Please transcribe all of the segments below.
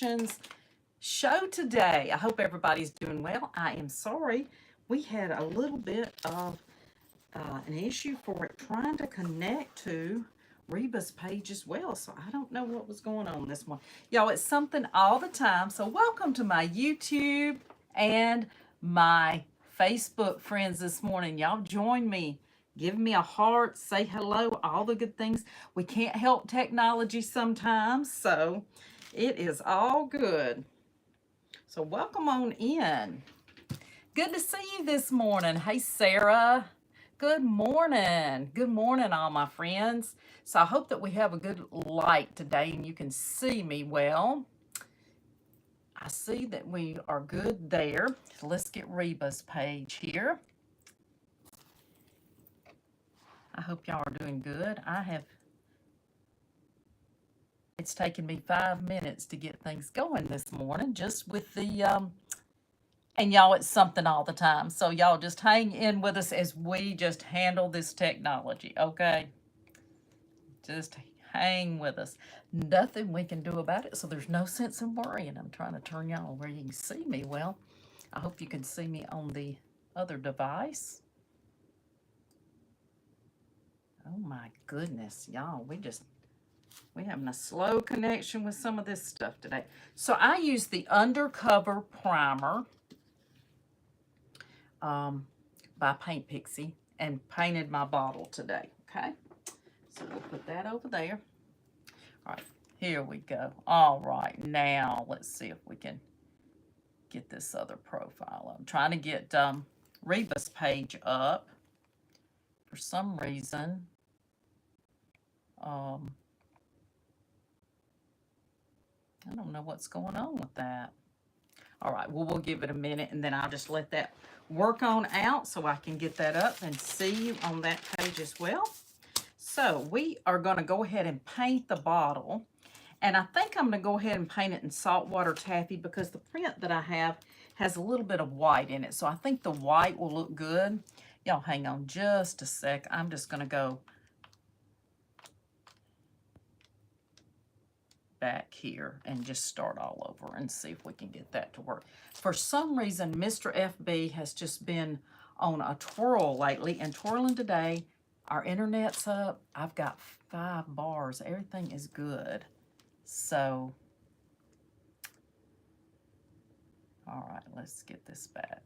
Creations show today. I hope everybody's doing well. I am sorry we had a little bit of an issue for it trying to connect to Reba's page as well. So I don't know what was going on this morning. Y'all, it's something all the time. So welcome to my YouTube and my Facebook friends this morning. Y'all join me. Give me a heart, say hello, all the good things. We can't help technology sometimes, so it is all good. So welcome on in. Good to see you this morning. Hey, Sarah. Good morning. Good morning, all my friends. So I hope that we have a good light today and you can see me well. I see that we are good there. So let's get Reba's page here. I hope y'all are doing good. It's taken me 5 minutes to get things going this morning, just with the, and y'all, it's something all the time. So y'all just hang in with us as we just handle this technology, okay? Just hang with us. Nothing we can do about it, so there's no sense in worrying. I'm trying to turn y'all where you can see me well. I hope you can see me on the other device. Oh my goodness, y'all, we're having a slow connection with some of this stuff today. So I used the Undercover Primer by Paint Pixie and painted my bottle today, okay? So we'll put that over there. All right, here we go. All right, now let's see if we can get this other profile. I'm trying to get Reba's page up. For some reason, I don't know what's going on with that. All right, well, we'll give it a minute, and then I'll just let that work on out so I can get that up and see you on that page as well. So we are going to go ahead and paint the bottle, and I think I'm going to go ahead and paint it in saltwater taffy because the print that I have has a little bit of white in it, so I think the white will look good. Y'all hang on just a sec. I'm just going to go back here and just start all over and see if we can get that to work. For some reason, Mr. FB has just been on a twirl lately, and twirling today. Our internet's up. I've got 5 bars. Everything is good. So, all right, let's get this back.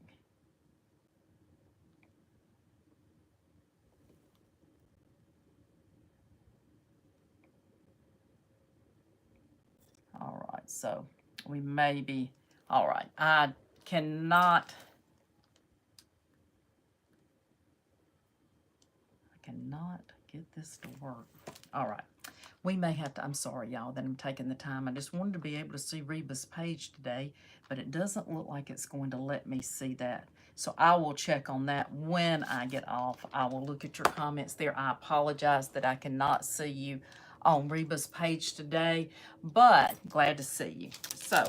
All right, so we may be, all right, I cannot get this to work. All right, we may have to, I'm sorry, y'all, that I'm taking the time. I just wanted to be able to see Reba's page today, but it doesn't look like it's going to let me see that. So I will check on that when I get off. I will look at your comments there. I apologize that I cannot see you on Reba's page today, but glad to see you. So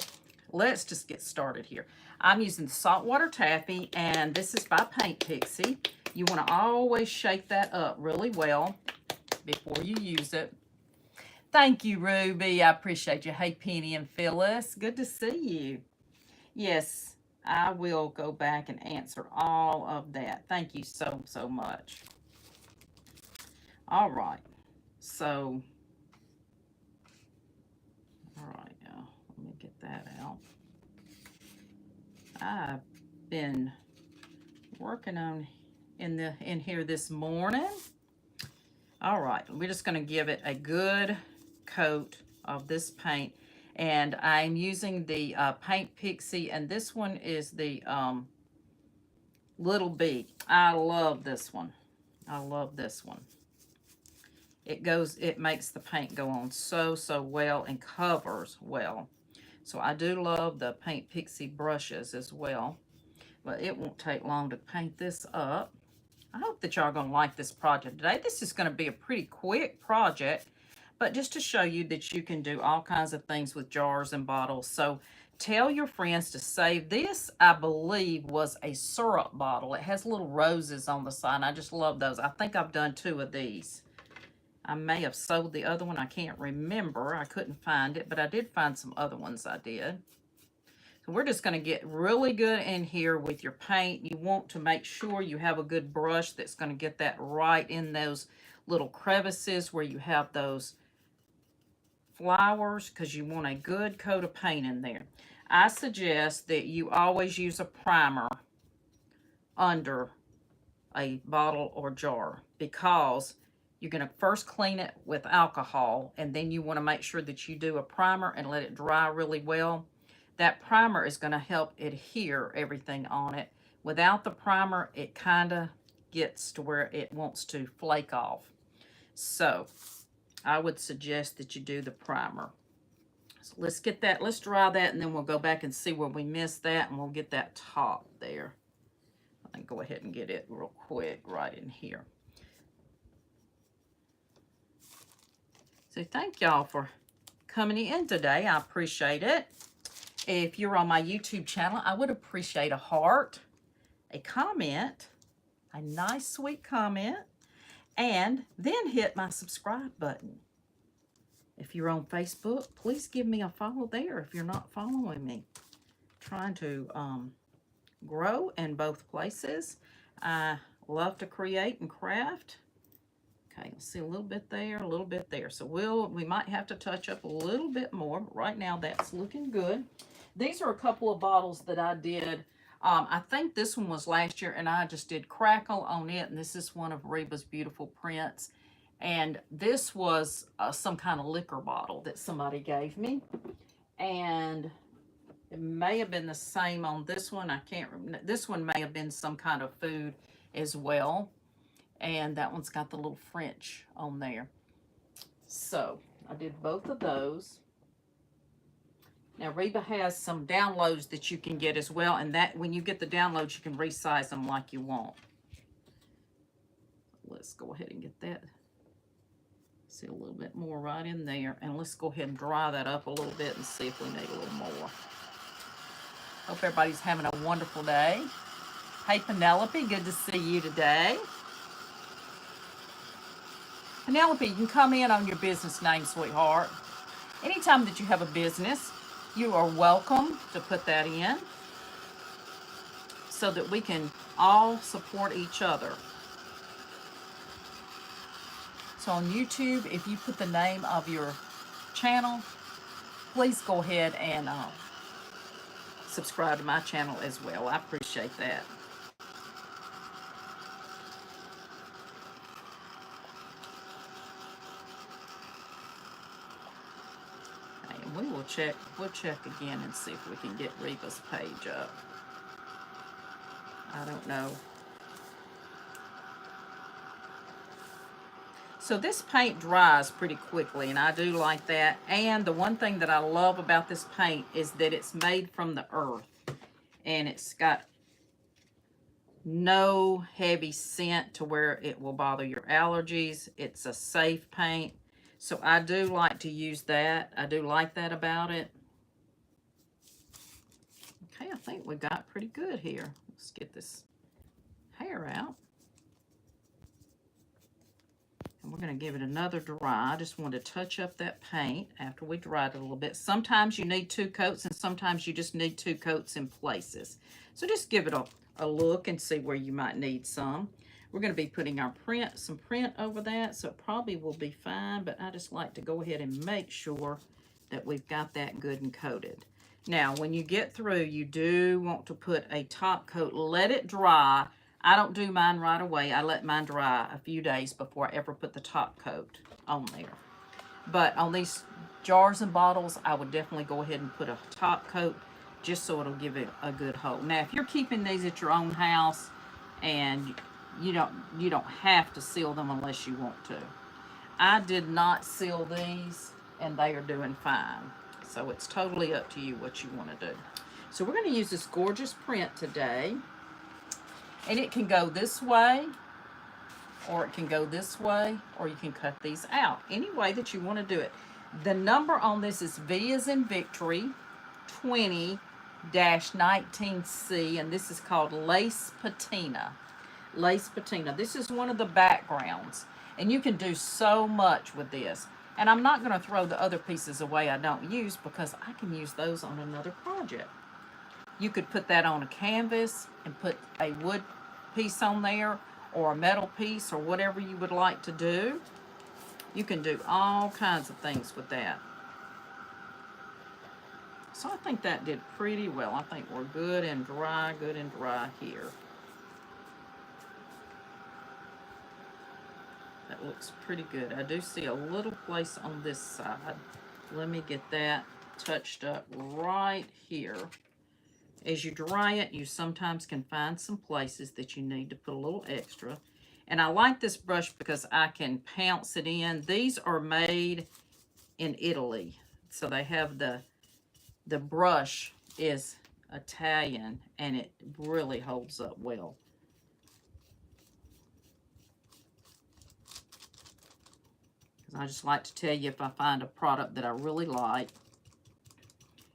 let's just get started here. I'm using saltwater taffy, and this is by Paint Pixie. You want to always shake that up really well before you use it. Thank you, Ruby. I appreciate you. Hey, Penny and Phyllis. Good to see you. Yes, I will go back and answer all of that. Thank you so, so much. All right. So, all right, now let me get that out. I've been working on in here this morning. All right, we're just going to give it a good coat of this paint, and I'm using the Paint Pixie, and this one is the Little B. I love this one. I love this one. It makes the paint go on so well and covers well. So I do love the Paint Pixie brushes as well, but it won't take long to paint this up. I hope that y'all are going to like this project today. This is going to be a pretty quick project, but just to show you that you can do all kinds of things with jars and bottles. So tell your friends to save this. I believe was a syrup bottle. It has little roses on the side. I just love those. I think I've done 2 of these. I may have sold the other one. I can't remember. I couldn't find it, but I did find some other ones I did. So we're just going to get really good in here with your paint. You want to make sure you have a good brush that's going to get that right in those little crevices where you have those flowers, because you want a good coat of paint in there. I suggest that you always use a primer under a bottle or jar, because you're going to first clean it with alcohol, and then you want to make sure that you do a primer and let it dry really well. That primer is going to help adhere everything on it. Without the primer, it kind of gets to where it wants to flake off. So I would suggest that you do the primer. So let's get that, let's dry that, and then we'll go back and see where we missed that, and we'll get that top there. I can go ahead and get it real quick right in here. So thank y'all for coming in today. I appreciate it. If you're on my YouTube channel, I would appreciate a heart, a comment, a nice sweet comment, and then hit my subscribe button. If you're on Facebook, please give me a follow there if you're not following me. Trying to grow in both places. I love to create and craft. Okay, let's see, a little bit there, a little bit there. So we might have to touch up a little bit more, but right now that's looking good. These are a couple of bottles that I did. I think this one was last year, and I just did crackle on it, and this is one of Reba's beautiful prints. And this was some kind of liquor bottle that somebody gave me, and it may have been the same on this one. I can't remember. This one may have been some kind of food as well. And that one's got the little French on there. So I did both of those. Now Reba has some downloads that you can get as well. And that when you get the downloads, you can resize them like you want. Let's go ahead and get that. See a little bit more right in there. And let's go ahead and dry that up a little bit and see if we need a little more. Hope everybody's having a wonderful day. Hey, Penelope, good to see you today. Penelope, you can come in on your business name, sweetheart. Anytime that you have a business, you are welcome to put that in so that we can all support each other. So on YouTube, if you put the name of your channel, please go ahead and subscribe to my channel as well. I appreciate that. And we'll check again and see if we can get Reba's page up. I don't know. So this paint dries pretty quickly, and I do like that. And the one thing that I love about this paint is that it's made from the earth. And it's got no heavy scent to where it will bother your allergies. It's a safe paint. So I do like to use that. I do like that about it. Okay, I think we got pretty good here. Let's get this hair out. And we're going to give it another dry. I just want to touch up that paint after we dried it a little bit. Sometimes you need 2 coats, and sometimes you just need 2 coats in places. So just give it a look and see where you might need some. We're going to be putting our some print over that, so it probably will be fine, but I just like to go ahead and make sure that we've got that good and coated. Now, when you get through, you do want to put a top coat. Let it dry. I don't do mine right away. I let mine dry a few days before I ever put the top coat on there. But on these jars and bottles, I would definitely go ahead and put a top coat just so it'll give it a good hold. Now, if you're keeping these at your own house and you don't have to seal them unless you want to. I did not seal these, and they are doing fine. So it's totally up to you what you want to do. So we're going to use this gorgeous print today. And it can go this way, or it can go this way, or you can cut these out. Any way that you want to do it. The number on this is V as in Victory, 20-19C, and this is called Lace Patina. Lace Patina. This is one of the backgrounds. And you can do so much with this. And I'm not going to throw the other pieces away I don't use because I can use those on another project. You could put that on a canvas and put a wood piece on there or a metal piece or whatever you would like to do. You can do all kinds of things with that. So I think that did pretty well. I think we're good and dry here. That looks pretty good. I do see a little place on this side. Let me get that touched up right here. As you dry it, you sometimes can find some places that you need to put a little extra. And I like this brush because I can pounce it in. These are made in Italy. So they have the brush is Italian and it really holds up well. I just like to tell you if I find a product that I really like.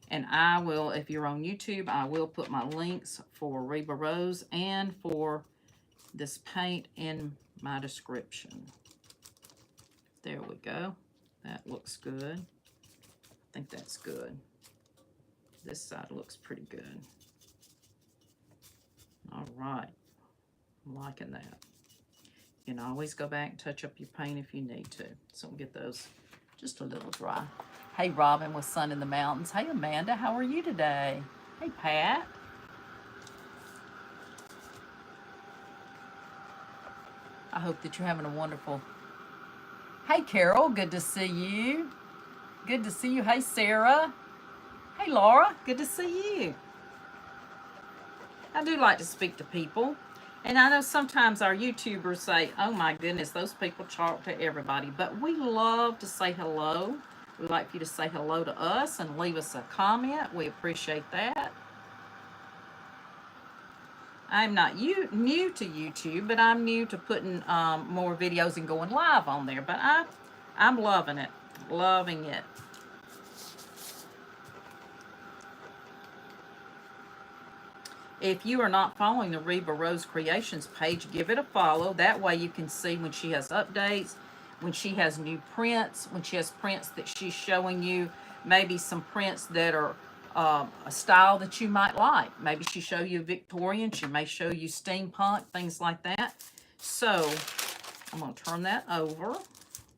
And I will, if you're on YouTube, I will put my links for Reba Rose and for this paint in my description. There we go. That looks good. I think that's good. This side looks pretty good. All right. I'm liking that. You can always go back and touch up your paint if you need to. So we'll get those just a little dry. Hey, Robin with Sun in the Mountains. Hey, Amanda, how are you today? Hey, Pat. I hope that you're having a wonderful... Hey, Carol, good to see you. Good to see you. Hey, Sarah. Hey, Laura, good to see you. I do like to speak to people. And I know sometimes our YouTubers say, oh my goodness, those people talk to everybody. But we love to say hello. We like for you to say hello to us and leave us a comment. We appreciate that. I'm not new to YouTube, but I'm new to putting more videos and going live on there. But I'm loving it. Loving it. If you are not following the Reba Rose Creations page, give it a follow. That way you can see when she has updates, when she has new prints, when she has prints that she's showing you, maybe some prints that are a style that you might like. Maybe she show you Victorian, she may show you steampunk, things like that. So I'm going to turn that over,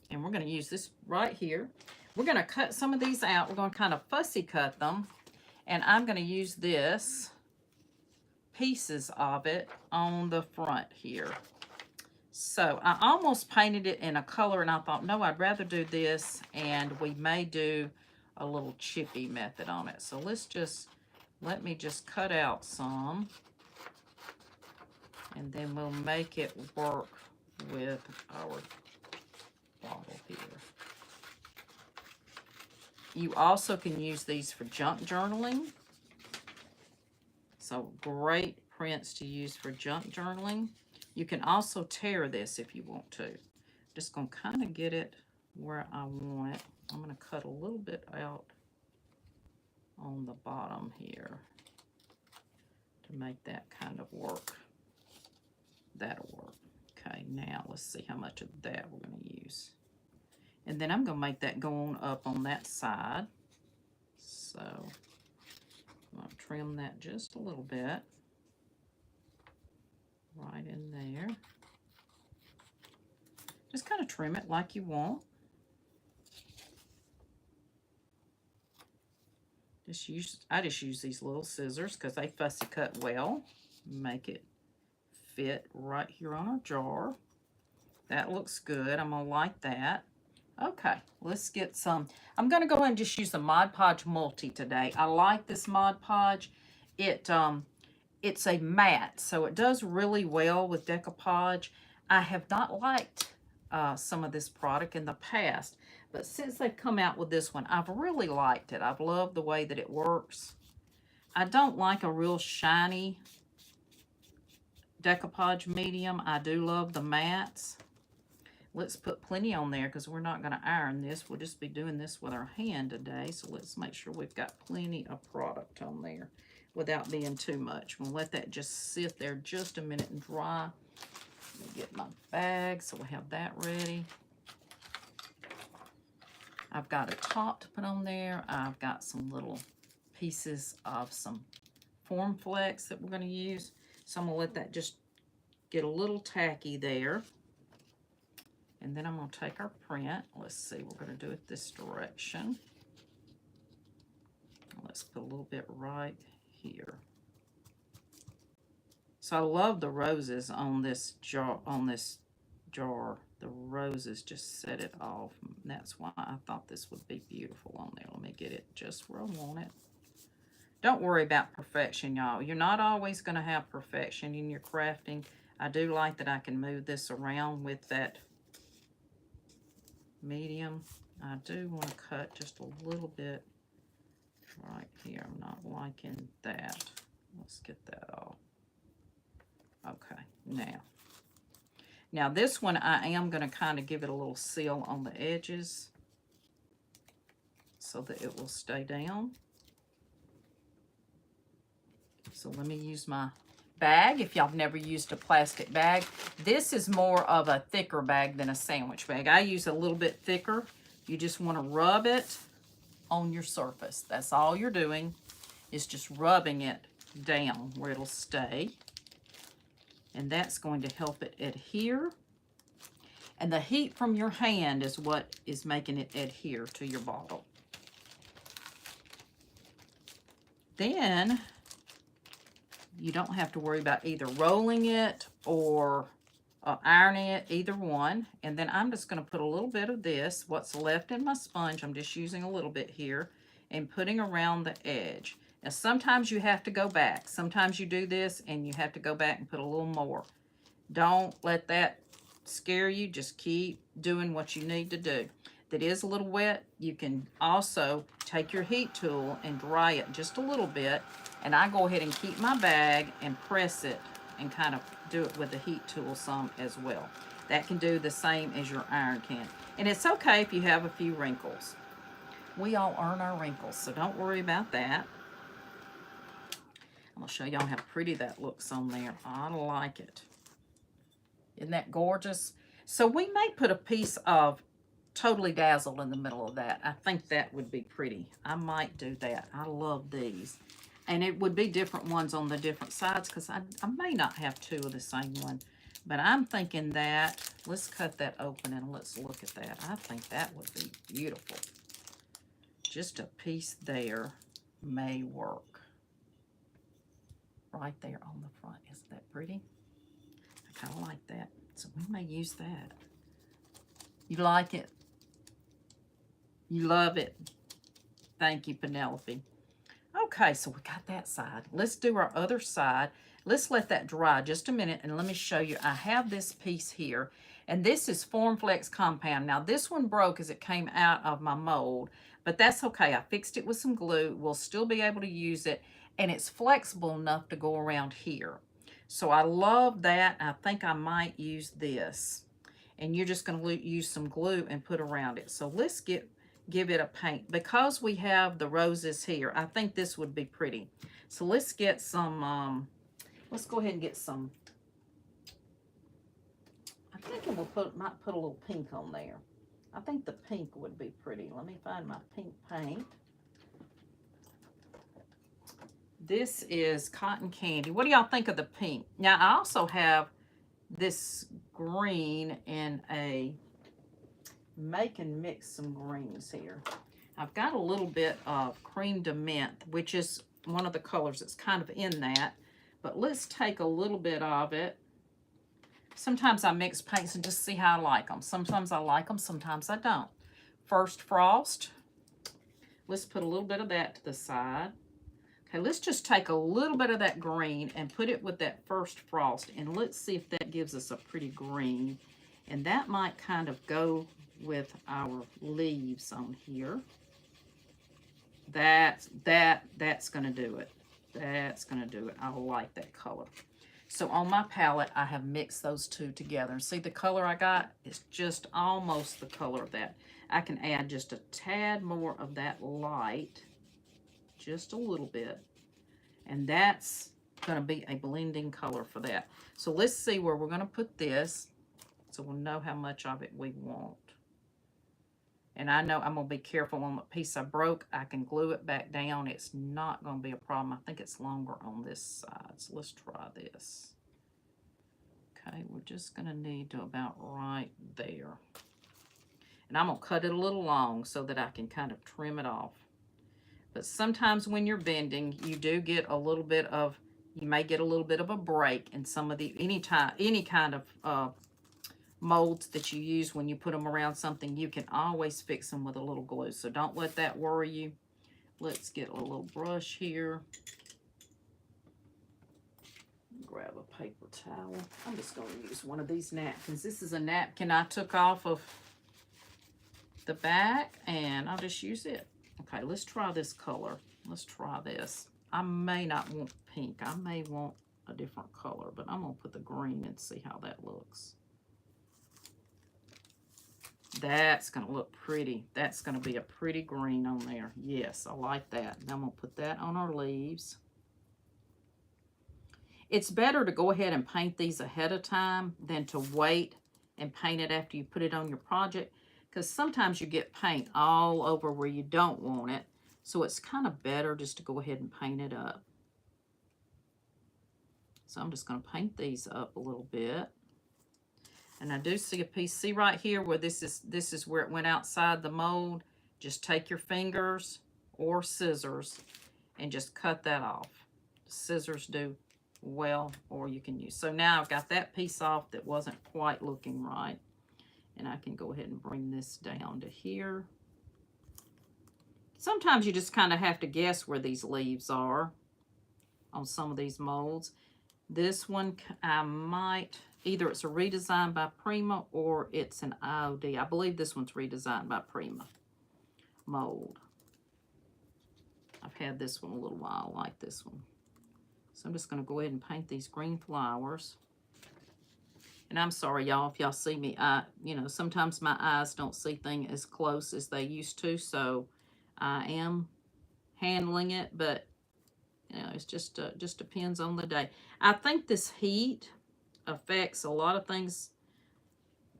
and we're going to use this right here. We're going to cut some of these out. We're going to kind of fussy cut them, and I'm going to use this pieces of it on the front here. So I almost painted it in a color, and I thought, no, I'd rather do this, and we may do a little chippy method on it. So let me just cut out some, and then we'll make it work with our bottle here. You also can use these for junk journaling. So great prints to use for junk journaling. You can also tear this if you want to. Just going to kind of get it where I want it. I'm going to cut a little bit out on the bottom here to make that kind of work. That'll work. Okay, now let's see how much of that we're going to use. And then I'm going to make that go on up on that side. So I'm going to trim that just a little bit. Right in there. Just kind of trim it like you want. I just use these little scissors because they fussy cut well. Make it fit right here on our jar. That looks good. I'm going to like that. Okay, let's get some. I'm going to go ahead and just use the Mod Podge Multi today. I like this Mod Podge. It's a matte, so it does really well with decoupage. I have not liked some of this product in the past, but since they've come out with this one, I've really liked it. I've loved the way that it works. I don't like a real shiny decoupage medium. I do love the mattes. Let's put plenty on there because we're not going to iron this. We'll just be doing this with our hand today. So let's make sure we've got plenty of product on there without being too much. We'll let that just sit there just a minute and dry. Let me get my bag so we have that ready. I've got a top to put on there. I've got some little pieces of some Form Flex that we're going to use. So I'm going to let that just get a little tacky there. And then I'm going to take our print. Let's see, we're going to do it this direction. Let's put a little bit right here. So I love the roses on this jar. The roses just set it off. And that's why I thought this would be beautiful on there. Let me get it just where I want it. Don't worry about perfection, y'all. You're not always going to have perfection in your crafting. I do like that I can move this around with that medium. I do want to cut just a little bit right here. I'm not liking that. Let's get that off. Okay, now this one I am going to kind of give it a little seal on the edges so that it will stay down. So let me use my bag. If y'all have never used a plastic bag, this is more of a thicker bag than a sandwich bag. I use a little bit thicker. You just want to rub it on your surface. That's all you're doing, is just rubbing it down where it'll stay. And that's going to help it adhere. And the heat from your hand is what is making it adhere to your bottle. Then you don't have to worry about either rolling it or ironing it, either one. And then I'm just going to put a little bit of this, what's left in my sponge, I'm just using a little bit here, and putting around the edge. Now, sometimes you have to go back. Sometimes you do this and you have to go back and put a little more. Don't let that scare you. Just keep doing what you need to do. If it is a little wet, you can also take your heat tool and dry it just a little bit. And I go ahead and keep my bag and press it and kind of do it with the heat tool some as well. That can do the same as your iron can. And it's okay if you have a few wrinkles. We all earn our wrinkles, so don't worry about that. I'm going to show y'all how pretty that looks on there. I like it. Isn't that gorgeous? So we may put a piece of Totally Dazzle in the middle of that. I think that would be pretty. I might do that. I love these. And it would be different ones on the different sides because I may not have two of the same one. But I'm thinking that, let's cut that open and let's look at that. I think that would be beautiful. Just a piece there may work. Right there on the front. Isn't that pretty? I kind of like that. So we may use that. You like it? You love it? Thank you, Penelope. Okay, so we got that side. Let's do our other side. Let's let that dry just a minute, and let me show you. I have this piece here, and this is Form Flex Compound. Now, this one broke as it came out of my mold, but that's okay. I fixed it with some glue. We'll still be able to use it, and it's flexible enough to go around here. So I love that. I think I might use this. And you're just going to use some glue and put around it. So let's give it a paint. Because we have the roses here, I think this would be pretty. So let's get some, let's go ahead and get some, I think we'll might put a little pink on there. I think the pink would be pretty. Let me find my pink paint. This is Cotton Candy. What do y'all think of the pink? Now, I also have this green in a make and mix some greens here. I've got a little bit of Cream de Menthe, which is one of the colors that's kind of in that. But let's take a little bit of it. Sometimes I mix paints and just see how I like them. Sometimes I like them, sometimes I don't. First Frost. Let's put a little bit of that to the side. Okay, let's just take a little bit of that green and put it with that First Frost, and let's see if that gives us a pretty green. And that might kind of go with our leaves on here. That's going to do it. That's going to do it. I like that color. So on my palette, I have mixed those two together. See the color I got? It's just almost the color of that. I can add just a tad more of that light. Just a little bit. And that's going to be a blending color for that. So let's see where we're going to put this so we'll know how much of it we want. And I know I'm going to be careful on the piece I broke. I can glue it back down. It's not going to be a problem. I think it's longer on this side. So let's try this. Okay, we're just going to need to about right there. And I'm going to cut it a little long so that I can kind of trim it off. But sometimes when you're bending, you do get a little bit of, you may get a little bit of a break in some of the, any kind of molds that you use when you put them around something. You can always fix them with a little glue. So don't let that worry you. Let's get a little brush here. Grab a paper towel. I'm just going to use one of these napkins. This is a napkin I took off of the back, and I'll just use it. Okay, let's try this color. Let's try this. I may not want pink. I may want a different color, but I'm going to put the green and see how that looks. That's going to look pretty. That's going to be a pretty green on there. Yes, I like that. Now I'm going to put that on our leaves. It's better to go ahead and paint these ahead of time than to wait and paint it after you put it on your project, because sometimes you get paint all over where you don't want it. So it's kind of better just to go ahead and paint it up. So I'm just going to paint these up a little bit. And I do see a piece, see right here where this is where it went outside the mold. Just take your fingers or scissors and just cut that off. Scissors do well, or you can use. So now I've got that piece off that wasn't quite looking right. And I can go ahead and bring this down to here. Sometimes you just kind of have to guess where these leaves are on some of these molds. This one, I might, either it's a redesign by Prima or it's an IOD. I believe this one's redesigned by Prima mold. I've had this one a little while, I like this one. So I'm just going to go ahead and paint these green flowers. And I'm sorry, y'all, if y'all see me, you know, sometimes my eyes don't see things as close as they used to, so I am handling it, but you know, it's just depends on the day. I think this heat affects a lot of things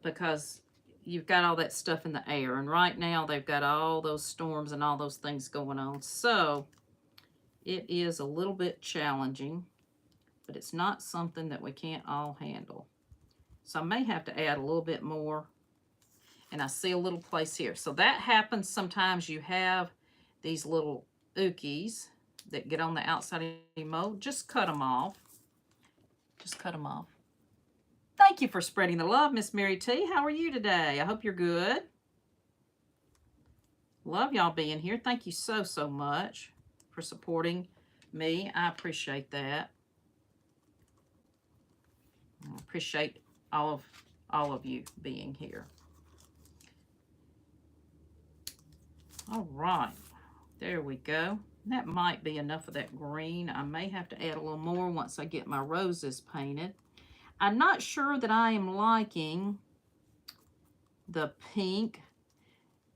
because you've got all that stuff in the air, and right now they've got all those storms and all those things going on. So it is a little bit challenging, but it's not something that we can't all handle. So I may have to add a little bit more. And I see a little place here. So that happens sometimes. You have these little ookies that get on the outside of your mold. Just cut them off. Just cut them off. Thank you for spreading the love, Miss Mary T. How are you today? I hope you're good. Love y'all being here. Thank you so, so much for supporting me. I appreciate that. I appreciate all of you being here. All right, there we go. That might be enough of that green. I may have to add a little more once I get my roses painted. I'm not sure that I am liking the pink.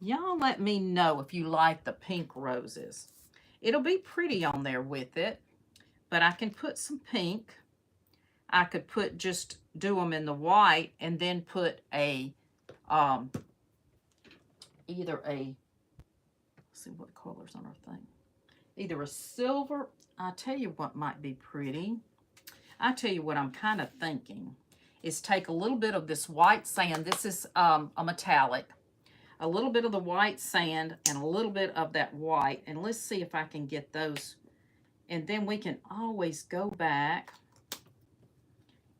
Y'all let me know if you like the pink roses. It'll be pretty on there with it, but I can put some pink. I could put, just do them in the white and then put a, either a, let's see what colors on our thing. Either a silver, I'll tell you what might be pretty. I'll tell you what I'm kind of thinking is take a little bit of this white sand. This is a metallic. A little bit of the white sand and a little bit of that white. And let's see if I can get those. And then we can always go back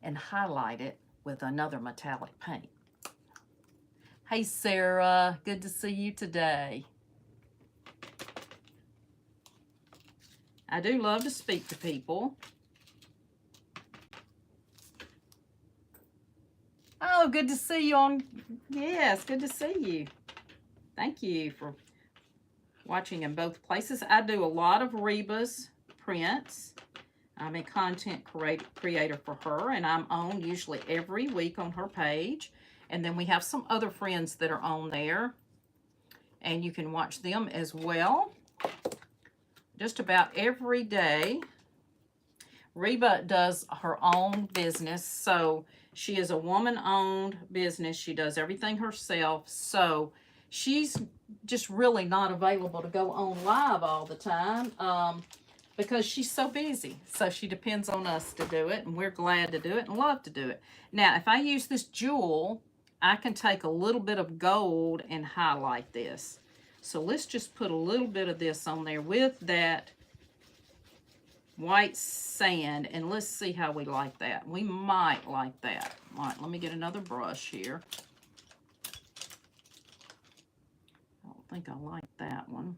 and highlight it with another metallic paint. Hey, Sarah. Good to see you today. I do love to speak to people. Oh, good to see you on. Yes, good to see you. Thank you for watching in both places. I do a lot of Reba's prints. I'm a content creator for her, and I'm on usually every week on her page. And then we have some other friends that are on there, and you can watch them as well. Just about every day. Reba does her own business, so she is a woman-owned business. She does everything herself, so she's just really not available to go on live all the time because she's so busy. So she depends on us to do it, and we're glad to do it and love to do it. Now, if I use this jewel, I can take a little bit of gold and highlight this. So let's just put a little bit of this on there with that white sand, and let's see how we like that. We might like that. All right, let me get another brush here. I don't think I like that one.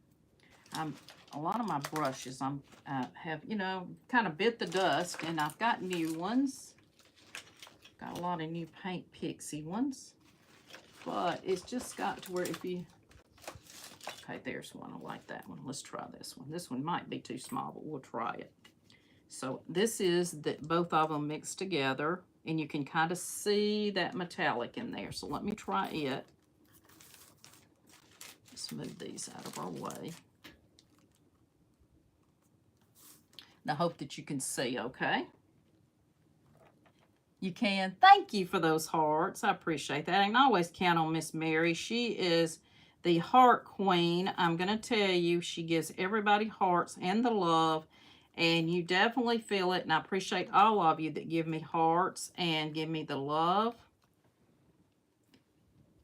A lot of my brushes have, you know, kind of bit the dust, and I've got new ones. Got a lot of new Paint Pixie ones, but it's just got to where if you, okay, there's one. I like that one. Let's try this one. This one might be too small, but we'll try it. So this is that both of them mixed together, and you can kind of see that metallic in there. So let me try it. Let's move these out of our way. Now, I hope that you can see, okay? You can. Thank you for those hearts. I appreciate that. I can always count on Miss Mary. She is the heart queen. I'm going to tell you, she gives everybody hearts and the love. And you definitely feel it, and I appreciate all of you that give me hearts and give me the love.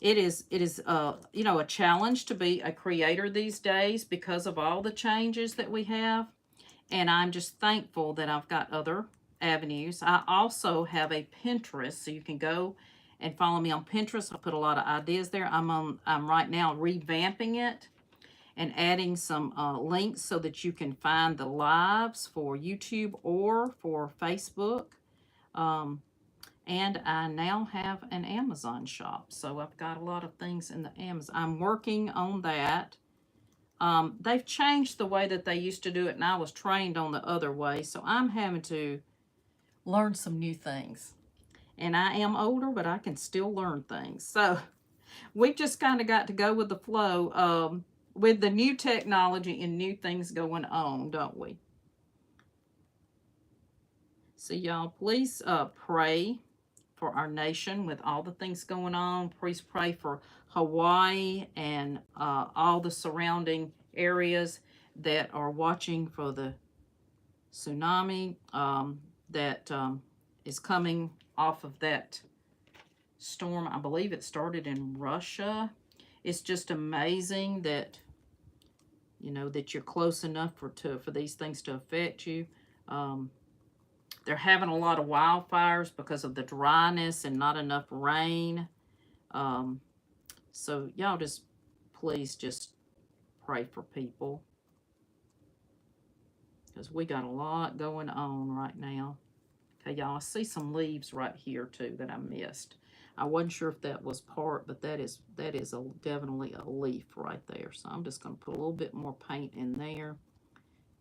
It is you know, a challenge to be a creator these days because of all the changes that we have. And I'm just thankful that I've got other avenues. I also have a Pinterest, so you can go and follow me on Pinterest. I put a lot of ideas there. I'm right now revamping it and adding some links so that you can find the lives for YouTube or for Facebook. And I now have an Amazon shop. So I've got a lot of things in the Amazon. I'm working on that. They've changed the way that they used to do it, and I was trained on the other way. So I'm having to learn some new things. And I am older, but I can still learn things. So we've just kind of got to go with the flow with the new technology and new things going on, don't we? So y'all, please pray for our nation with all the things going on. Please pray for Hawaii and all the surrounding areas that are watching for the tsunami that is coming off of that storm. I believe it started in Russia. It's just amazing that, you know, that you're close enough for these things to affect you. They're having a lot of wildfires because of the dryness and not enough rain. So y'all just, please just pray for people, because we got a lot going on right now. Okay, y'all, I see some leaves right here too that I missed. I wasn't sure if that was part, but that is definitely a leaf right there. So I'm just going to put a little bit more paint in there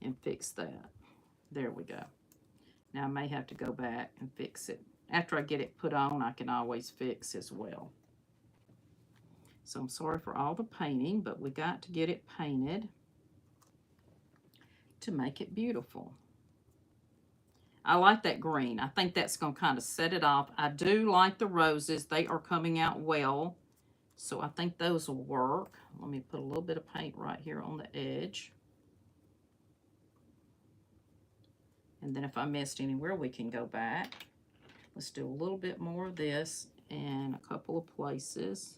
and fix that. There we go. Now I may have to go back and fix it. After I get it put on, I can always fix as well. So I'm sorry for all the painting, but we got to get it painted to make it beautiful. I like that green. I think that's going to kind of set it off. I do like the roses. They are coming out well. So I think those will work. Let me put a little bit of paint right here on the edge. And then if I missed anywhere, we can go back. Let's do a little bit more of this in a couple of places.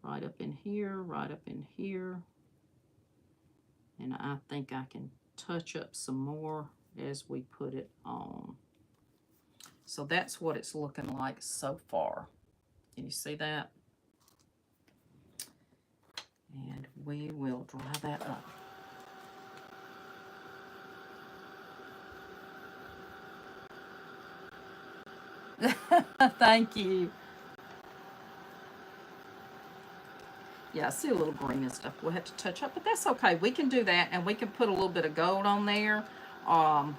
Right up in here, right up in here. And I think I can touch up some more as we put it on. So that's what it's looking like so far. Can you see that? And we will dry that up. Thank you. Yeah, I see a little green and stuff we'll have to touch up, but that's okay. We can do that, and we can put a little bit of gold on there. All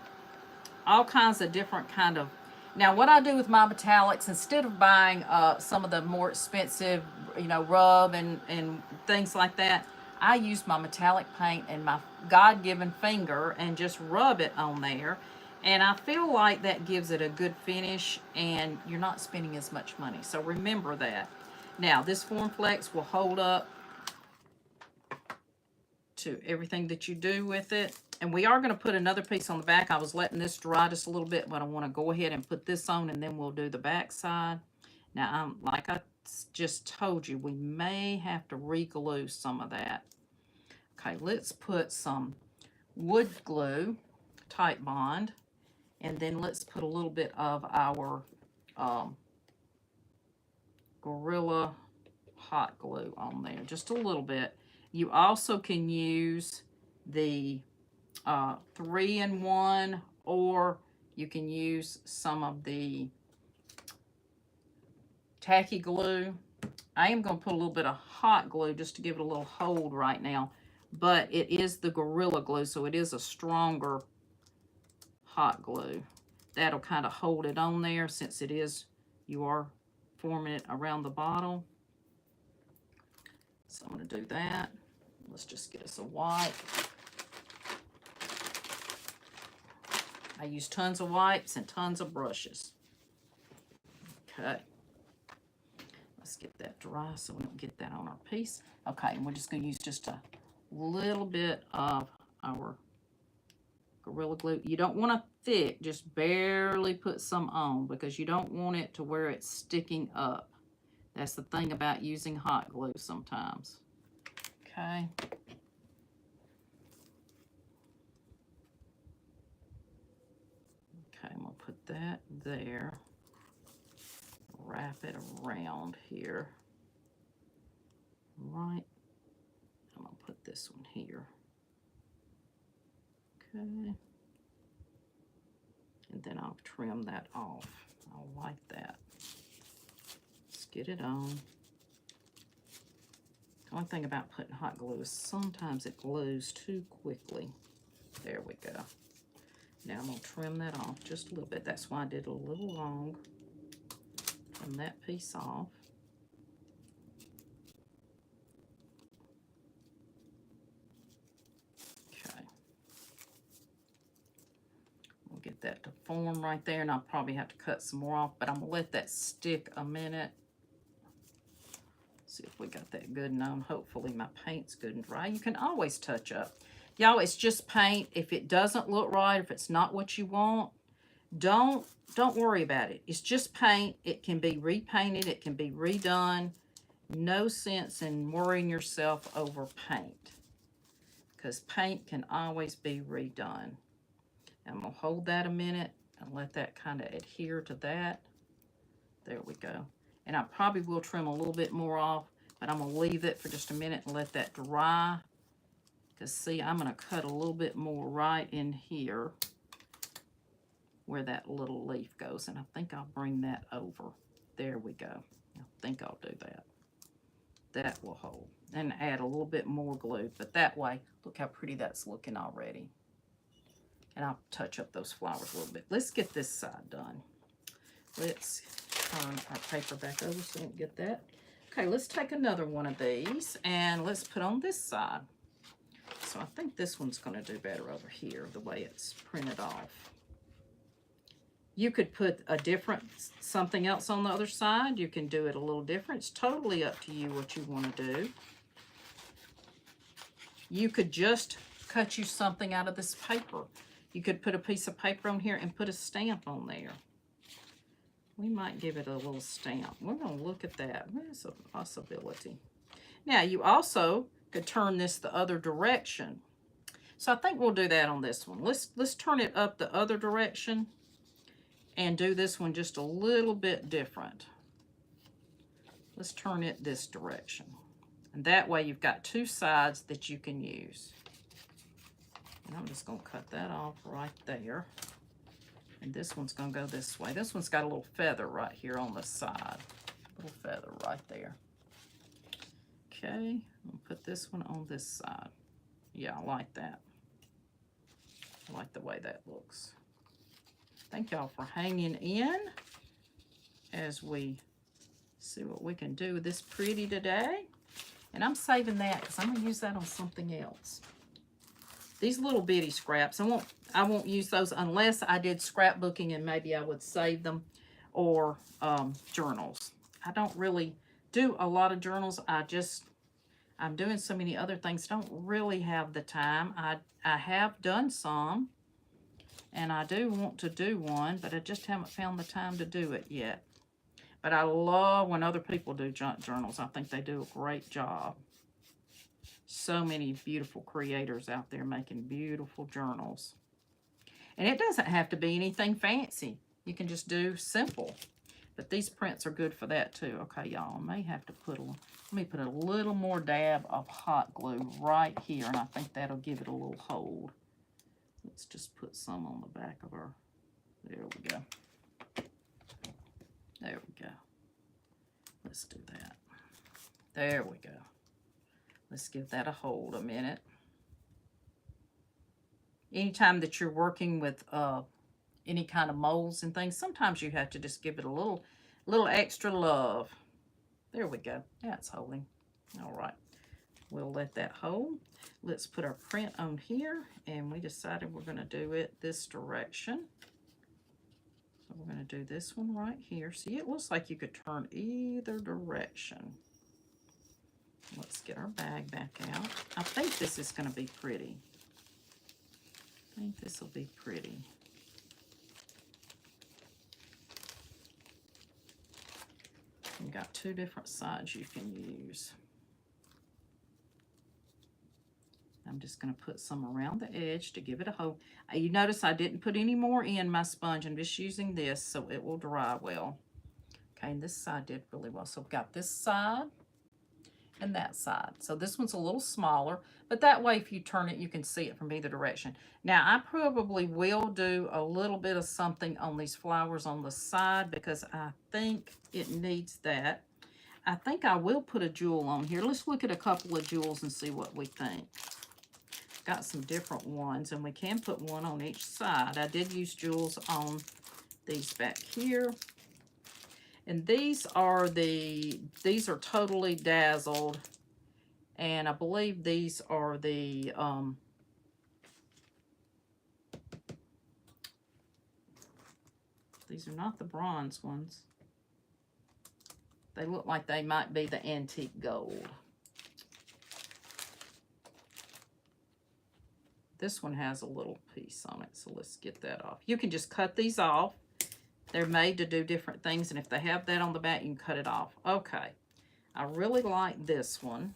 kinds of different kind of... Now, what I do with my metallics, instead of buying some of the more expensive, you know, rub and things like that, I use my metallic paint and my God-given finger and just rub it on there. And I feel like that gives it a good finish and you're not spending as much money. So remember that. Now, this Form Flex will hold up to everything that you do with it. And we are going to put another piece on the back. I was letting this dry just a little bit, but I want to go ahead and put this on and then we'll do the back side. Now, like I just told you, we may have to re-glue some of that. Okay, let's put some wood glue, Type Bond, and then let's put a little bit of our Gorilla hot glue on there, just a little bit. You also can use the 3-in-1, or you can use some of the tacky glue. I am going to put a little bit of hot glue just to give it a little hold right now, but it is the Gorilla Glue, so it is a stronger hot glue. That'll kind of hold it on there since it is, you are forming it around the bottle. So I'm going to do that. Let's just get us a wipe. I use tons of wipes and tons of brushes. Okay. Let's get that dry so we don't get that on our piece. Okay, and we're just going to use just a little bit of our Gorilla Glue. You don't want it thick, just barely put some on because you don't want it to where it's sticking up. That's the thing about using hot glue sometimes. Okay. Okay, I'm going to put that there. Wrap it around here. Right. I'm going to put this one here. Okay. And then I'll trim that off. I'll like that. Let's get it on. The only thing about putting hot glue is sometimes it glues too quickly. There we go. Now I'm going to trim that off just a little bit. That's why I did a little long. Trim that piece off. Okay. We'll get that to form right there, and I'll probably have to cut some more off, but I'm going to let that stick a minute. See if we got that good and on. Hopefully my paint's good and dry. You can always touch up. Y'all, it's just paint. If it doesn't look right, if it's not what you want, don't worry about it. It's just paint. It can be repainted. It can be redone. No sense in worrying yourself over paint, because paint can always be redone. I'm going to hold that a minute and let that kind of adhere to that. There we go. And I probably will trim a little bit more off, but I'm going to leave it for just a minute and let that dry. Because see, I'm going to cut a little bit more right in here where that little leaf goes. And I think I'll bring that over. There we go. I think I'll do that. That will hold. And add a little bit more glue. But that way, look how pretty that's looking already. And I'll touch up those flowers a little bit. Let's get this side done. Let's turn our paper back over so we don't get that. Okay, let's take another one of these and let's put on this side. So I think this one's going to do better over here, the way it's printed off. You could put a different, something else on the other side. You can do it a little different. It's totally up to you what you want to do. You could just cut you something out of this paper. You could put a piece of paper on here and put a stamp on there. We might give it a little stamp. We're going to look at that. There's a possibility. Now, you also could turn this the other direction. So I think we'll do that on this one. Let's turn it up the other direction and do this one just a little bit different. Let's turn it this direction. And that way you've got two sides that you can use. And I'm just going to cut that off right there. And this one's going to go this way. This one's got a little feather right here on the side. A little feather right there. Okay, I'll put this one on this side. Yeah, I like that. I like the way that looks. Thank y'all for hanging in as we see what we can do with this pretty today. And I'm saving that because I'm going to use that on something else. these little bitty scraps. I won't use those unless I did scrapbooking and maybe I would save them, or journals. I don't really do a lot of journals. I'm doing so many other things. Don't really have the time. I have done some, and I do want to do one, but I just haven't found the time to do it yet. But I love when other people do journals. I think they do a great job. So many beautiful creators out there making beautiful journals. And it doesn't have to be anything fancy. You can just do simple. But these prints are good for that too. Okay, y'all, I may have to let me put a little more dab of hot glue right here, and I think that'll give it a little hold. Let's just put some on the back of her. There we go. There we go. Let's do that. There we go. Let's give that a hold a minute. Anytime that you're working with any kind of molds and things, sometimes you have to just give it a little extra love. There we go. That's holding. All right. We'll let that hold. Let's put our print on here, and we decided we're going to do it this direction. So we're going to do this one right here. See, it looks like you could turn either direction. Let's get our bag back out. I think this is going to be pretty. I think this will be pretty. You've got two different sides you can use. I'm just going to put some around the edge to give it a hold. You notice I didn't put any more in my sponge. I'm just using this so it will dry well. Okay, and this side did really well. So I've got this side and that side. So this one's a little smaller, but that way if you turn it, you can see it from either direction. Now, I probably will do a little bit of something on these flowers on the side because I think it needs that. I think I will put a jewel on here. Let's look at a couple of jewels and see what we think. Got some different ones, and we can put one on each side. I did use jewels on these back here. And these are totally dazzled. And I believe these are the these are not the bronze ones. They look like they might be the antique gold. This one has a little piece on it, so let's get that off. You can just cut these off. They're made to do different things, and if they have that on the back, you can cut it off. Okay, I really like this one.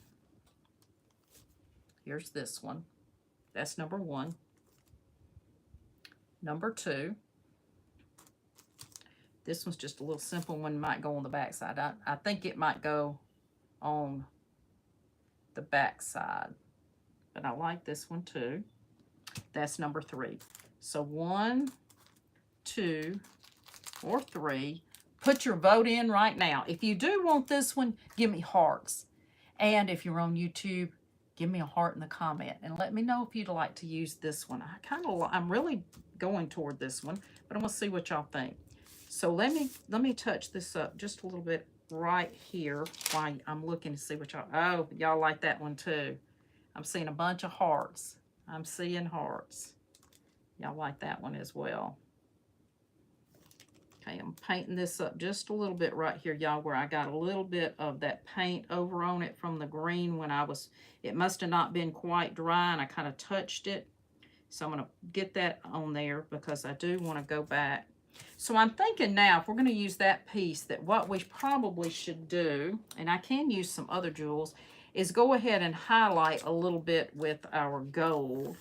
Here's this one. That's number one. Number two. This one's just a little simple one, might go on the back side. I think it might go on the back side, but I like this one too. That's number three. So 1, 2, or 3. Put your vote in right now. If you do want this one, give me hearts. And if you're on YouTube, give me a heart in the comment and let me know if you'd like to use this one. I'm really going toward this one, but I'm gonna see what y'all think. So let me touch this up just a little bit right here while I'm looking to see what y'all like that one too. I'm seeing a bunch of hearts. I'm seeing hearts. Y'all like that one as well. Okay, I'm painting this up just a little bit right here, y'all, where I got a little bit of that paint over on it from the green when it must have not been quite dry, and I kind of touched it. So I'm going to get that on there because I do want to go back. So I'm thinking now, if we're going to use that piece, that what we probably should do, and I can use some other jewels, is go ahead and highlight a little bit with our gold.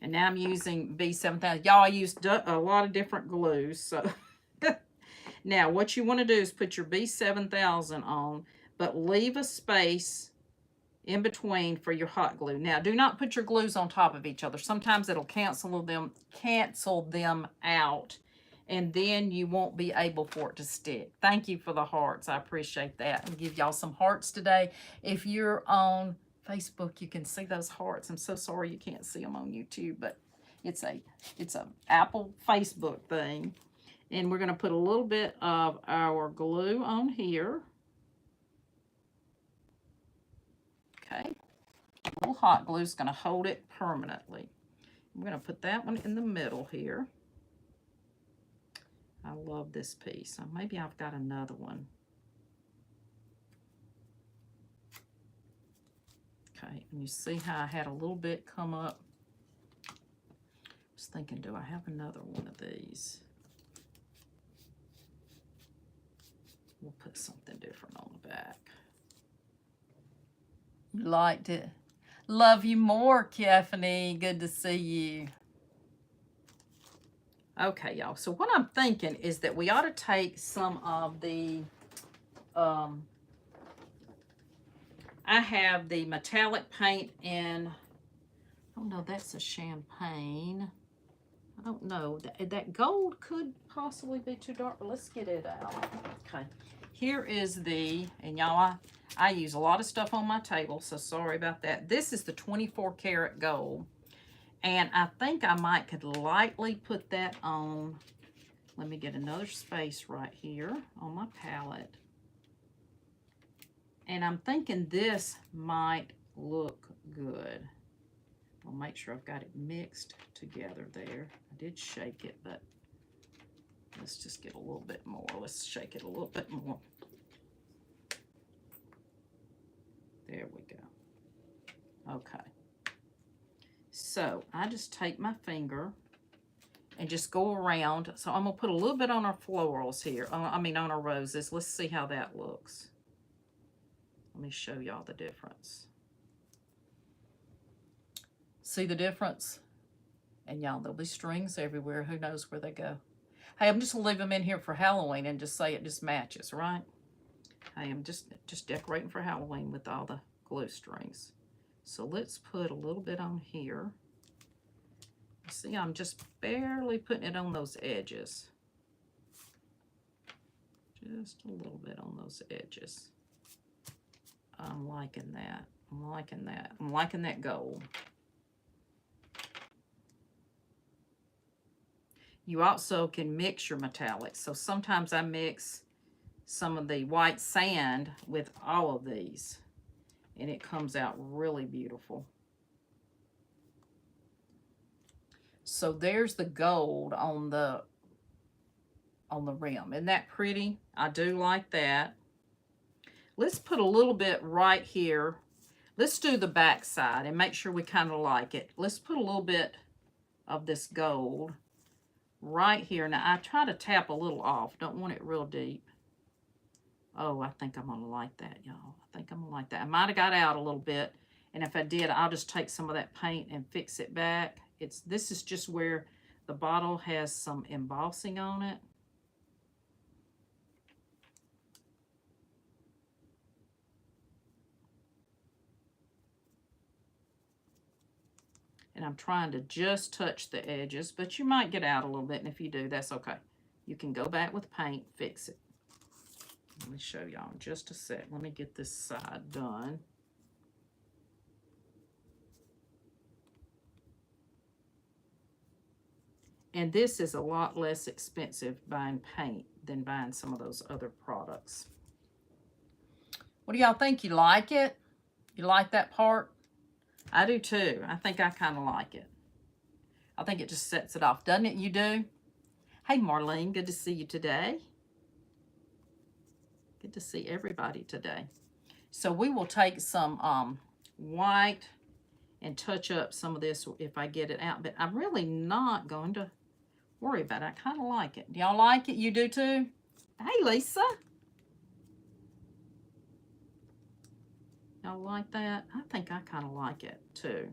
And now I'm using B7000. Y'all, I used a lot of different glues. So now what you want to do is put your B7000 on, but leave a space in between for your hot glue. Now, do not put your glues on top of each other. Sometimes it'll cancel them out, and then you won't be able for it to stick. Thank you for the hearts. I appreciate that. I'll give y'all some hearts today. If you're on Facebook, you can see those hearts. I'm so sorry you can't see them on YouTube, but it's a Apple Facebook thing. And we're going to put a little bit of our glue on here. Okay. little hot glue is going to hold it permanently. I'm going to put that one in the middle here. I love this piece. So maybe I've got another one. Okay, and you see how I had a little bit come up. I was thinking, do I have another one of these? We'll put something different on the back. You liked it. Love you more, Tiffany. Good to see you. Okay, y'all. So what I'm thinking is that we ought to take some of the, I have the metallic paint in, oh no, that's a champagne. I don't know. That gold could possibly be too dark, but let's get it out. Okay. Here is the, and y'all, I use a lot of stuff on my table, so sorry about that. This is the 24 karat gold. And I think I might could lightly put that on. Let me get another space right here on my palette. And I'm thinking this might look good. I'll make sure I've got it mixed together there. I did shake it, but let's just get a little bit more. Let's shake it a little bit more. There we go. Okay. So I just take my finger and just go around. So I'm going to put a little bit on our florals here. I mean on our roses. Let's see how that looks. Let me show y'all the difference. See the difference? And y'all, there'll be strings everywhere. Who knows where they go? Hey, I'm just going to leave them in here for Halloween and just say it just matches, right? I am just decorating for Halloween with all the glue strings. So let's put a little bit on here. See, I'm just barely putting it on those edges. Just a little bit on those edges. I'm liking that. I'm liking that. I'm liking that gold. You also can mix your metallics. So sometimes I mix some of the white sand with all of these, and it comes out really beautiful. So there's the gold on the rim. Isn't that pretty? I do like that. Let's put a little bit right here. Let's do the back side and make sure we kind of like it. Let's put a little bit of this gold right here. Now I try to tap a little off. Don't want it real deep. Oh, I think I'm going to like that, y'all. I think I'm going to like that. I might have got out a little bit. And if I did, I'll just take some of that paint and fix it back. This is just where the bottle has some embossing on it. And I'm trying to just touch the edges, but you might get out a little bit. And if you do, that's okay. You can go back with paint, fix it. Let me show y'all in just a sec. Let me get this side done. And this is a lot less expensive buying paint than buying some of those other products. What do y'all think? You like it? You like that part? I do too. I think I kind of like it. I think it just sets it off, doesn't it? You do? Hey, Marlene, good to see you today. Good to see everybody today. So we will take some white and touch up some of this if I get it out. But I'm really not going to worry about it. I kind of like it. Do y'all like it? You do too? Hey, Lisa. Y'all like that? I think I kind of like it too.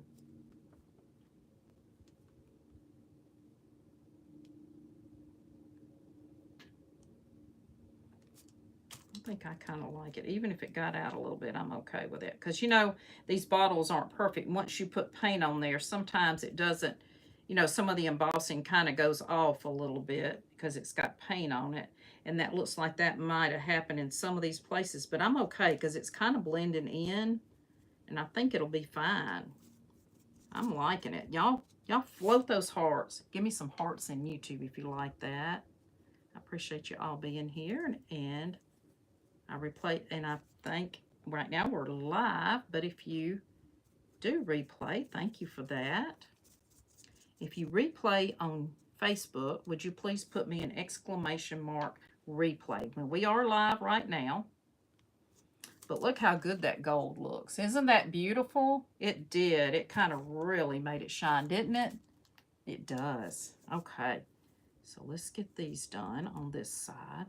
I think I kind of like it. Even if it got out a little bit, I'm okay with it. Because, you know, these bottles aren't perfect. Once you put paint on there, sometimes it doesn't, you know, some of the embossing kind of goes off a little bit because it's got paint on it. And that looks like that might have happened in some of these places. But I'm okay because it's kind of blending in. And I think it'll be fine. I'm liking it. Y'all float those hearts. Give me some hearts in YouTube if you like that. I appreciate you all being here. And I replay, and I think right now we're live, but if you do replay, thank you for that. If you replay on Facebook, would you please put me an exclamation mark replay? When we are live right now. But look how good that gold looks. Isn't that beautiful? It did. It kind of really made it shine, didn't it? It does. Okay. So let's get these done on this side.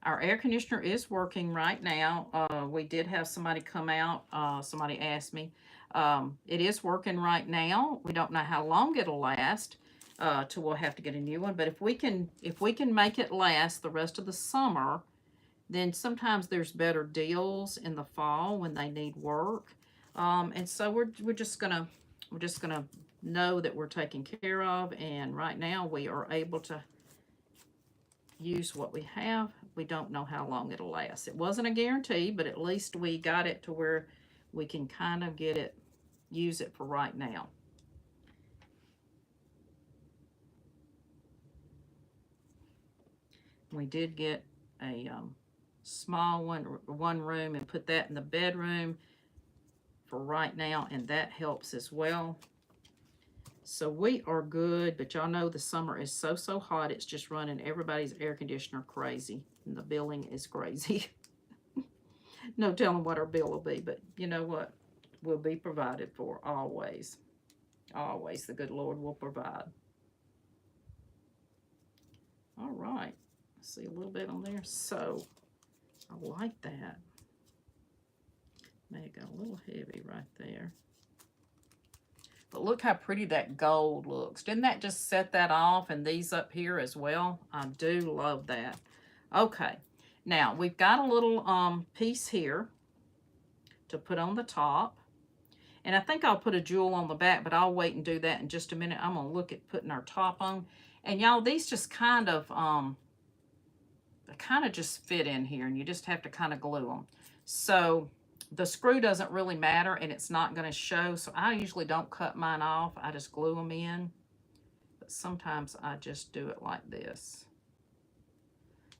Our air conditioner is working right now. We did have somebody come out. Somebody asked me. It is working right now. We don't know how long it'll last till we'll have to get a new one. But if we can make it last the rest of the summer, then sometimes there's better deals in the fall when they need work. And so we're just gonna know that we're taken care of. And right now we are able to use what we have. We don't know how long it'll last. It wasn't a guarantee, but at least we got it to where we can kind of use it for right now. We did get a small one room and put that in the bedroom for right now, and that helps as well. So we are good, but y'all know the summer is so hot. It's just running everybody's air conditioner crazy, and the billing is crazy. No telling what our bill will be, but you know what? We'll be provided for always. Always the good Lord will provide. All right. See a little bit on there. So I like that. May have got a little heavy right there. But look how pretty that gold looks. Didn't that just set that off? And these up here as well. I do love that. Okay. Now, we've got a little piece here to put on the top. And I think I'll put a jewel on the back, but I'll wait and do that in just a minute. I'm going to look at putting our top on. And y'all, these just kind of just fit in here. And you just have to kind of glue them. So the screw doesn't really matter, and it's not going to show, so I usually don't cut mine off. I just glue them in, but sometimes I just do it like this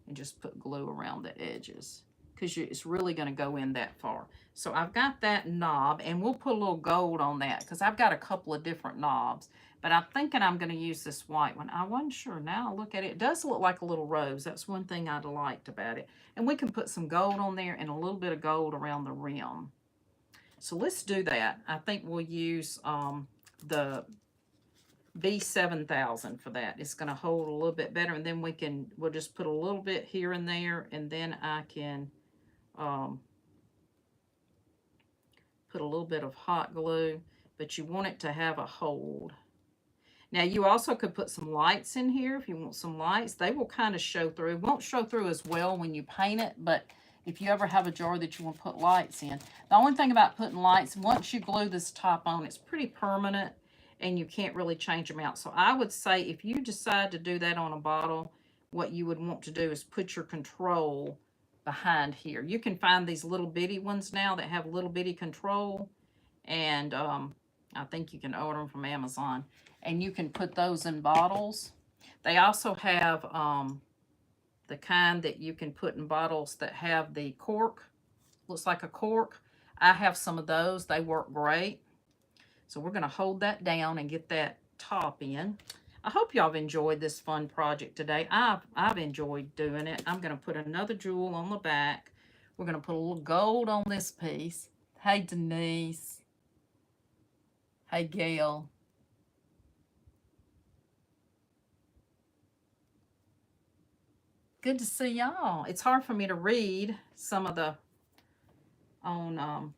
and just put glue around the edges because it's really going to go in that far. So I've got that knob, and we'll put a little gold on that because I've got a couple of different knobs, but I'm thinking I'm going to use this white one. I wasn't sure. Now I look at it, it does look like a little rose. That's one thing I liked about it. And we can put some gold on there and a little bit of gold around the rim. So let's do that. I think we'll use the B7000 for that. It's going to hold a little bit better, and then we'll just put a little bit here and there, and then I can put a little bit of hot glue, but you want it to have a hold. Now, you also could put some lights in here if you want some lights. They will kind of show through. It won't show through as well when you paint it, but if you ever have a jar that you want to put lights in. The only thing about putting lights, once you glue this top on, it's pretty permanent, and you can't really change them out. So I would say if you decide to do that on a bottle, what you would want to do is put your control behind here. You can find these little bitty ones now that have little bitty control, and I think you can order them from Amazon, and you can put those in bottles. They also have the kind that you can put in bottles that have the cork, looks like a cork. I have some of those. They work great. So we're going to hold that down and get that top in. I hope y'all have enjoyed this fun project today. I've enjoyed doing it. I'm going to put another jewel on the back. We're going to put a little gold on this piece. Hey, Denise. Hey, Gail. Good to see y'all. It's hard for me to read some of the on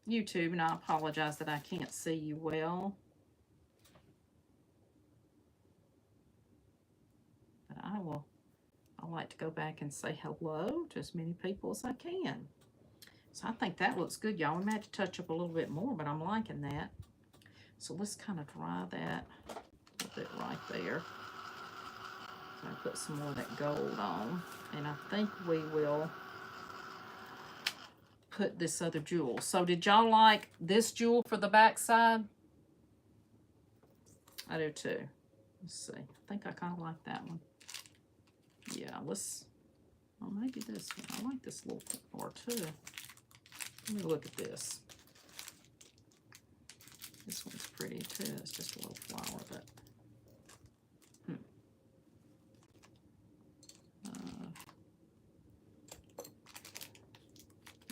YouTube, and I apologize that I can't see you well. But I like to go back and say hello to as many people as I can. So I think that looks good, y'all. We might have to touch up a little bit more, but I'm liking that. So let's kind of dry that a little bit right there. So I put some more of that gold on, and I think we will put this other jewel. So did y'all like this jewel for the back side? I do too. Let's see. I think I kind of like that one. Yeah, let's Or maybe this one. I like this little flower too. Let me look at this. This one's pretty too. It's just a little flower, but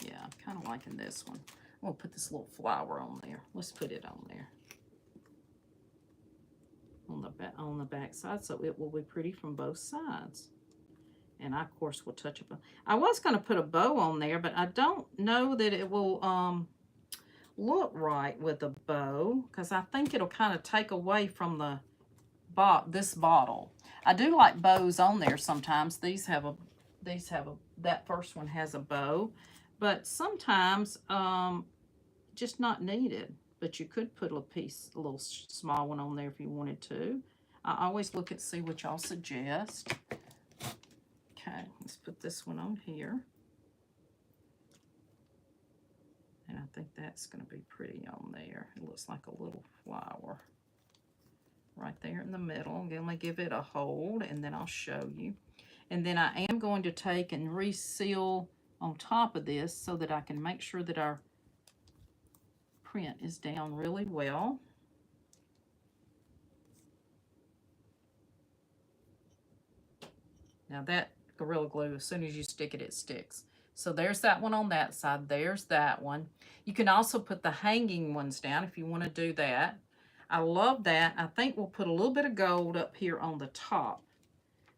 yeah, I'm kind of liking this one. We'll put this little flower on there. Let's put it on there. On the back side, so it will be pretty from both sides. And I, of course, will touch up. I was going to put a bow on there, but I don't know that it will look right with a bow, because I think it'll kind of take away from the this bottle. I do like bows on there sometimes. That first one has a bow, but sometimes just not needed. But you could put a little small one on there if you wanted to. I always look at see what y'all suggest. Okay, let's put this one on here. And I think that's going to be pretty on there. It looks like a little flower right there in the middle. I'm going to give it a hold, and then I'll show you. And then I am going to take and reseal on top of this so that I can make sure that our print is down really well. Now that Gorilla Glue, as soon as you stick it, it sticks. So there's that one on that side. There's that one. You can also put the hanging ones down if you want to do that. I love that. I think we'll put a little bit of gold up here on the top.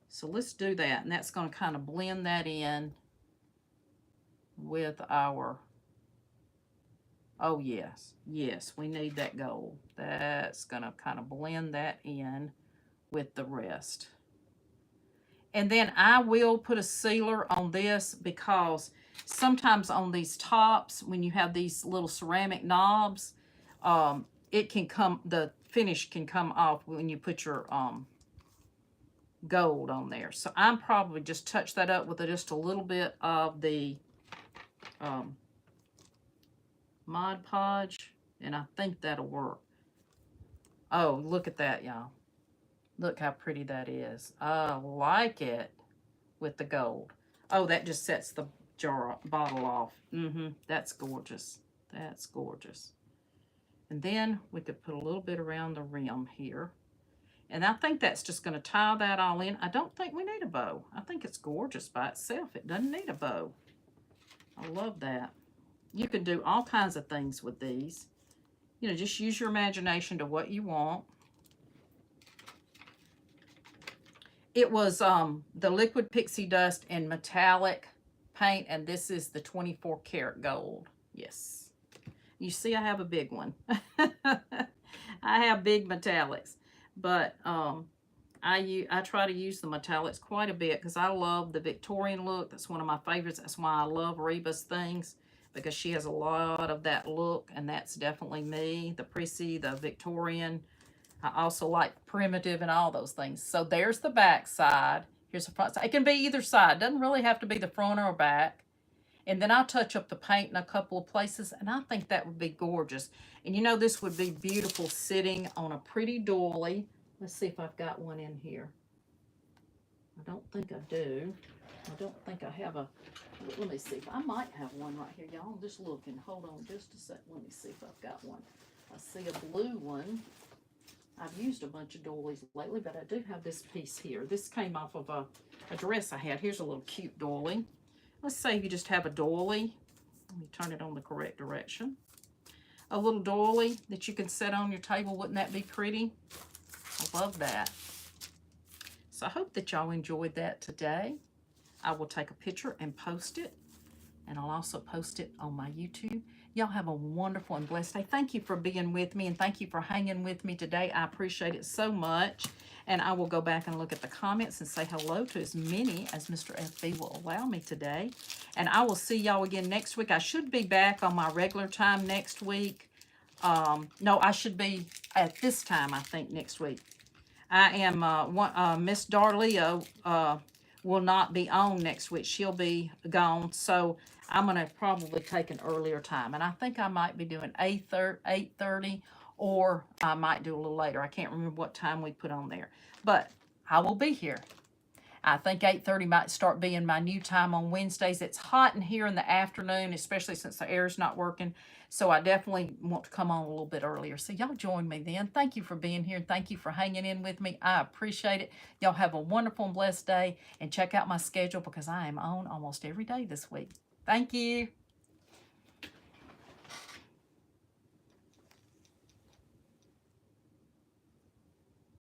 So let's do that. And that's going to kind of blend that in with our, oh yes, yes, we need that gold. That's going to kind of blend that in with the rest. And then I will put a sealer on this, because sometimes on these tops, when you have these little ceramic knobs, it can come, the finish can come off when you put your gold on there. So I'm probably just touch that up with just a little bit of the Mod Podge, and I think that'll work. Oh, look at that, y'all. Look how pretty that is. I like it with the gold. Oh, that just sets the bottle off. That's gorgeous. That's gorgeous. And then we could put a little bit around the rim here. And I think that's just going to tie that all in. I don't think we need a bow. I think it's gorgeous by itself. It doesn't need a bow. I love that. You can do all kinds of things with these. You know, just use your imagination to what you want. It was the liquid pixie dust and metallic paint, and this is the 24 karat gold. Yes. You see, I have a big one. I have big metallics, but I try to use the metallics quite a bit because I love the Victorian look. That's one of my favorites. That's why I love Reba's things, because she has a lot of that look, and that's definitely me. The prissy, the Victorian. I also like primitive and all those things. So there's the back side. Here's the front side. It can be either side. It doesn't really have to be the front or back. And then I'll touch up the paint in a couple of places, and I think that would be gorgeous. And you know, this would be beautiful sitting on a pretty doily. Let's see if I've got one in here. I don't think I do. I don't think I have a, let me see. I might have one right here. Y'all, I'm just looking. Hold on just a sec. Let me see if I've got one. I see a blue one. I've used a bunch of doilies lately, but I do have this piece here. This came off of a dress I had. Here's a little cute doily. Let's say you just have a doily. Let me turn it on the correct direction. A little doily that you can set on your table. Wouldn't that be pretty? I love that. So I hope that y'all enjoyed that today. I will take a picture and post it. And I'll also post it on my YouTube. Y'all have a wonderful and blessed day. Thank you for being with me, and thank you for hanging with me today. I appreciate it so much. And I will go back and look at the comments and say hello to as many as Mr. FB will allow me today. And I will see y'all again next week. I should be back on my regular time next week. No, I should be at this time, I think, next week. I am, Miss Darleo will not be on next week. She'll be gone. So I'm going to probably take an earlier time. And I think I might be doing 8:30, or I might do a little later. I can't remember what time we put on there. But I will be here. I think 8:30 might start being my new time on Wednesdays. It's hot in here in the afternoon, especially since the air's not working. So I definitely want to come on a little bit earlier. So y'all join me then. Thank you for being here. Thank you for hanging in with me. I appreciate it. Y'all have a wonderful and blessed day. And check out my schedule because I am on almost every day this week. Thank you.